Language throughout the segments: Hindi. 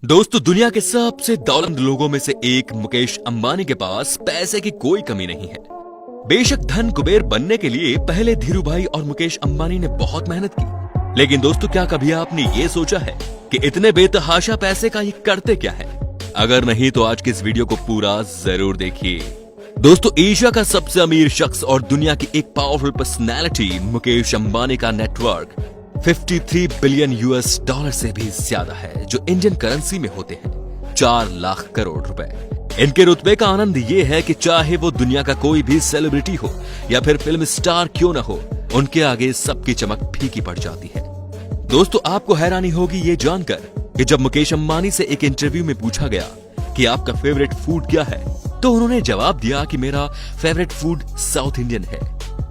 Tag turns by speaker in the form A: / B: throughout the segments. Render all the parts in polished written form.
A: दोस्तों, दुनिया के सबसे दौलतमंद लोगों में से एक मुकेश अंबानी के पास पैसे की कोई कमी नहीं है। बेशक धन कुबेर बनने के लिए पहले धीरू भाई और मुकेश अंबानी ने बहुत मेहनत की, लेकिन दोस्तों क्या कभी आपने ये सोचा है कि इतने बेतहाशा पैसे का ये करते क्या है? अगर नहीं तो आज के इस वीडियो को पूरा जरूर देखिए। दोस्तों, एशिया का सबसे अमीर शख्स और दुनिया की एक पावरफुल पर्सनैलिटी मुकेश अंबानी का नेटवर्क 53 बिलियन यूएस डॉलर से भी ज्यादा है, जो इंडियन करेंसी में होते हैं 4 लाख करोड़ रुपए। इनके रुतबे का आनंद ये है कि चाहे वो दुनिया का कोई भी सेलिब्रिटी हो या फिर फिल्म स्टार क्यों न हो, उनके आगे सबकी चमक फीकी पड़ जाती है। दोस्तों, आपको हैरानी होगी ये जानकर कि जब मुकेश अंबानी से एक इंटरव्यू में पूछा गया कि आपका फेवरेट फूड क्या है, तो उन्होंने जवाब दिया कि मेरा फेवरेट फूड साउथ इंडियन है।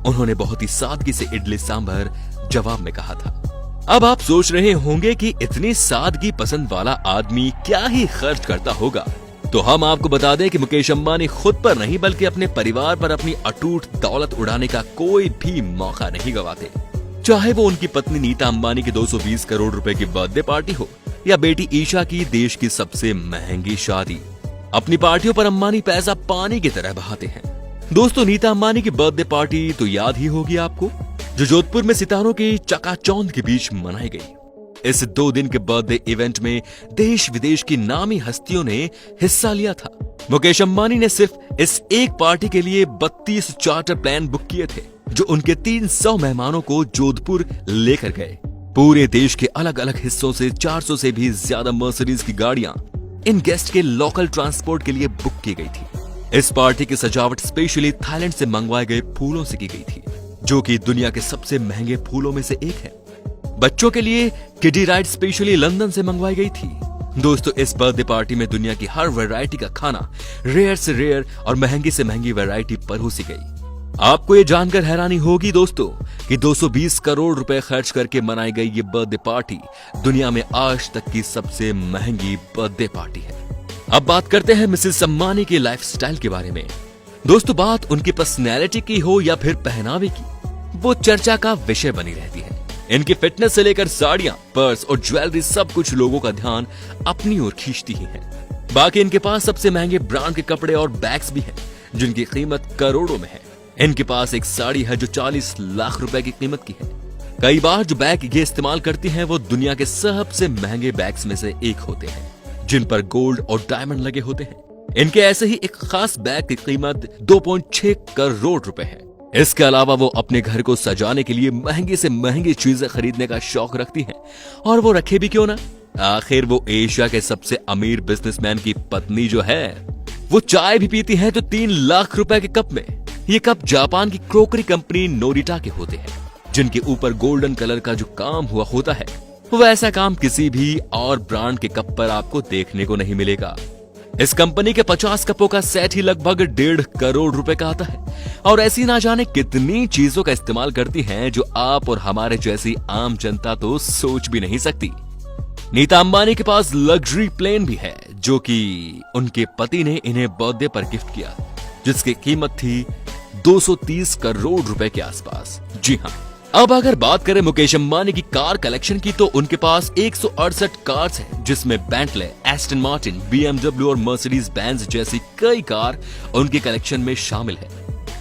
A: उन्होंने बहुत ही सादगी से इडली सांभर जवाब में कहा था। अब आप सोच रहे होंगे कि इतनी सादगी पसंद वाला आदमी क्या ही खर्च करता होगा, तो हम आपको बता दें कि मुकेश अंबानी खुद पर नहीं बल्कि अपने परिवार पर अपनी अटूट दौलत उड़ाने का कोई भी मौका नहीं गवाते। चाहे वो उनकी पत्नी नीता अंबानी की 220 करोड़ रुपए की बर्थडे पार्टी हो या बेटी ईशा की देश की सबसे महंगी शादी, अपनी पार्टियों पर अंबानी पैसा पानी की तरह बहाते हैं। दोस्तों, नीता अंबानी की बर्थडे पार्टी तो याद ही होगी आपको, जो जोधपुर में सितारों की चकाचौंध के बीच मनाई गई। इस 2 दिन के बर्थडे इवेंट में देश विदेश की नामी हस्तियों ने हिस्सा लिया था। मुकेश अंबानी ने सिर्फ इस एक पार्टी के लिए 32 चार्टर प्लेन बुक किए थे, जो उनके 300 मेहमानों को जोधपुर लेकर गए। पूरे देश के अलग अलग हिस्सों से 400 से भी ज्यादा मर्सिडीज की गाड़ियां इन गेस्ट के लोकल ट्रांसपोर्ट के लिए बुक की गई थी। इस पार्टी की सजावट स्पेशली थाईलैंड से मंगवाए गए फूलों से की गई थी, जो कि दुनिया के सबसे महंगे फूलों में से एक है। बच्चों के लिए किडी राइड स्पेशली लंदन से मंगवाई गई थी। दोस्तों, इस बर्थडे पार्टी में दुनिया की हर वैरायटी का खाना रेयर से रेयर और महंगी से महंगी वैरायटी परोसी गई। आपको ये जानकर हैरानी होगी दोस्तों कि 220 करोड़ रुपए खर्च करके मनाई गई ये बर्थडे पार्टी दुनिया में आज तक की सबसे महंगी बर्थडे पार्टी है। अब बात करते हैं मिसेस अंबानी की लाइफस्टाइल के बारे में। दोस्तों, बात उनकी पर्सनैलिटी की हो या फिर पहनावे की, वो चर्चा का विषय बनी रहती है। इनकी फिटनेस से लेकर साड़ियां, पर्स और ज्वेलरी सब कुछ लोगों का ध्यान अपनी ओर खींचती ही है। बाकी इनके पास सबसे महंगे ब्रांड के कपड़े और बैग्स भी हैं, जिनकी कीमत करोड़ों में है। इनके पास एक साड़ी है जो 40 लाख रुपए की कीमत की है। कई बार जो बैग ये इस्तेमाल करती हैं वो दुनिया के सबसे महंगे बैग्स में से एक होते हैं, जिन पर गोल्ड और डायमंड लगे होते हैं। इनके ऐसे ही एक खास बैग की कीमत 2.6 करोड़ रुपए है। इसके अलावा वो अपने घर को सजाने के लिए महंगी से महंगी चीजें खरीदने का शौक रखती हैं, और वो रखे भी क्यों ना। आखिर वो एशिया के सबसे अमीर बिजनेसमैन की पत्नी जो है, वो चाय भी पीती है तो 3 लाख रुपए के कप में। ये कप जापान की क्रोकरी कंपनी नोरिटा के होते हैं, जिनके ऊपर गोल्डन कलर का जो काम हुआ होता है, वैसा काम किसी भी और ब्रांड के कप पर आपको देखने को नहीं मिलेगा। इस कंपनी के 50 कपों का सेट ही लगभग 1.5 करोड़ रुपए का आता है, और ऐसी ना जाने कितनी चीजों का इस्तेमाल करती हैं जो आप और हमारे जैसी आम जनता तो सोच भी नहीं सकती। नीता अंबानी के पास लग्जरी प्लेन भी है, जो कि उनके पति ने इन्हें बर्थडे पर गिफ्ट किया, जिसकी कीमत थी 230 करोड़ रुपए के आसपास। जी हाँ। अब अगर बात करें मुकेश अंबानी की कार कलेक्शन की, तो उनके पास 168 कार्स हैं, जिसमें बेंटले, एस्टन मार्टिन, BMW और मर्सिडीज बेंज जैसी कई कार उनके कलेक्शन में शामिल है।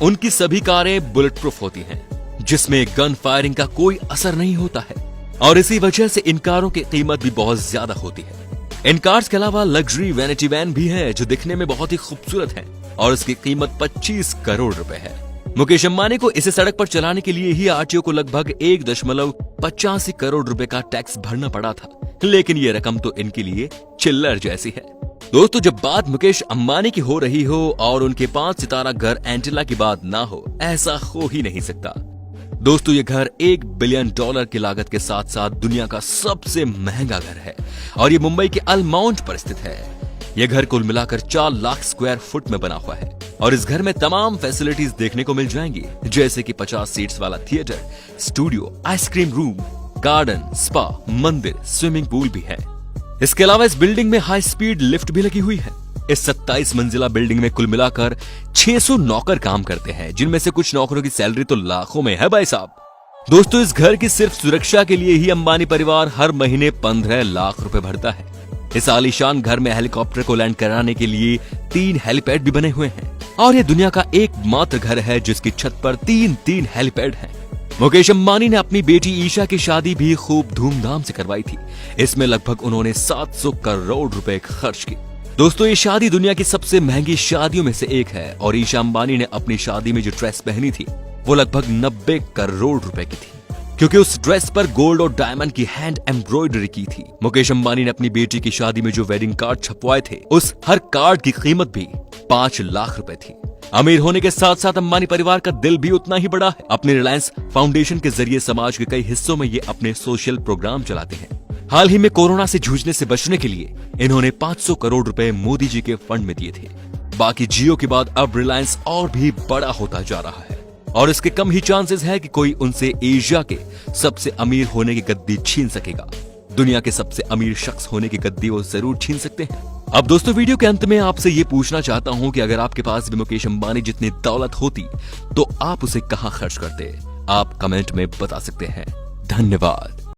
A: उनकी सभी कारें बुलेट प्रूफ होती हैं, जिसमें गन फायरिंग का कोई असर नहीं होता है, और इसी वजह से इन कारों की कीमत भी बहुत ज्यादा होती है। इन कार्स के अलावा लग्जरी वैनिटी वैन भी है, जो दिखने में बहुत ही खूबसूरत है, और इसकी कीमत 25 करोड़ रुपए है। मुकेश अंबानी को इसे सड़क पर चलाने के लिए ही आरटीओ को लगभग 1.85 करोड़ रुपए का टैक्स भरना पड़ा था, लेकिन ये रकम तो इनके लिए चिल्लर जैसी है। दोस्तों, जब बात मुकेश अंबानी की हो रही हो और उनके 5 सितारा घर एंटिला की बात ना हो, ऐसा हो ही नहीं सकता। दोस्तों, ये घर $1 बिलियन की लागत के साथ साथ दुनिया का सबसे महंगा घर है, और ये मुंबई के अल माउंट पर स्थित है। यह घर कुल मिलाकर 4 लाख स्क्वायर फुट में बना हुआ है, और इस घर में तमाम फैसिलिटीज देखने को मिल जाएंगी, जैसे कि 50 सीट्स वाला theatre, studio, ice cream room, garden, spa, मंदिर, स्विमिंग पूल भी है। इसके अलावा इस बिल्डिंग में हाई स्पीड लिफ्ट भी लगी हुई है। इस 27 मंजिला बिल्डिंग में कुल मिलाकर 600 नौकर काम करते हैं, जिनमें से कुछ नौकरों की सैलरी तो लाखों में है भाई साहब। दोस्तों, इस घर की सिर्फ सुरक्षा के लिए ही अंबानी परिवार हर महीने 15 लाख रुपए भरता है। इस आलीशान घर में हेलीकॉप्टर को लैंड कराने के लिए 3 हेलीपैड भी बने हुए हैं और ये दुनिया का एकमात्र घर है जिसकी छत पर 3 हेलीपैड हैं। मुकेश अंबानी ने अपनी बेटी ईशा की शादी भी खूब धूमधाम से करवाई थी। इसमें लगभग उन्होंने 700 करोड़ रुपए खर्च किए। दोस्तों, ये शादी दुनिया की सबसे महंगी शादियों में से एक है और ईशा अंबानी ने अपनी शादी में जो ड्रेस पहनी थी वो लगभग 90 करोड़ रुपए की थी, क्योंकि उस ड्रेस पर गोल्ड और डायमंड की हैंड एम्ब्रॉयडरी की थी। मुकेश अंबानी ने अपनी बेटी की शादी में जो वेडिंग कार्ड छपवाए थे उस हर कार्ड की कीमत भी 5 लाख रुपए थी। अमीर होने के साथ साथ अंबानी परिवार का दिल भी उतना ही बड़ा है। अपने रिलायंस फाउंडेशन के जरिए समाज के कई हिस्सों में ये अपने सोशल प्रोग्राम चलाते हैं। हाल ही में कोरोना से जूझने से बचने के लिए इन्होंने 500 करोड़ रुपए मोदी जी के फंड में दिए थे। बाकी जियो के बाद अब रिलायंस और भी बड़ा होता जा रहा है और इसके कम ही चांसेस है कि कोई उनसे एशिया के सबसे अमीर होने की गद्दी छीन सकेगा। दुनिया के सबसे अमीर शख्स होने की गद्दी वो जरूर छीन सकते हैं। अब दोस्तों, वीडियो के अंत में आपसे ये पूछना चाहता हूं कि अगर आपके पास भी मुकेश अंबानी जितनी दौलत होती तो आप उसे कहां खर्च करते? आप कमेंट में बता सकते हैं। धन्यवाद।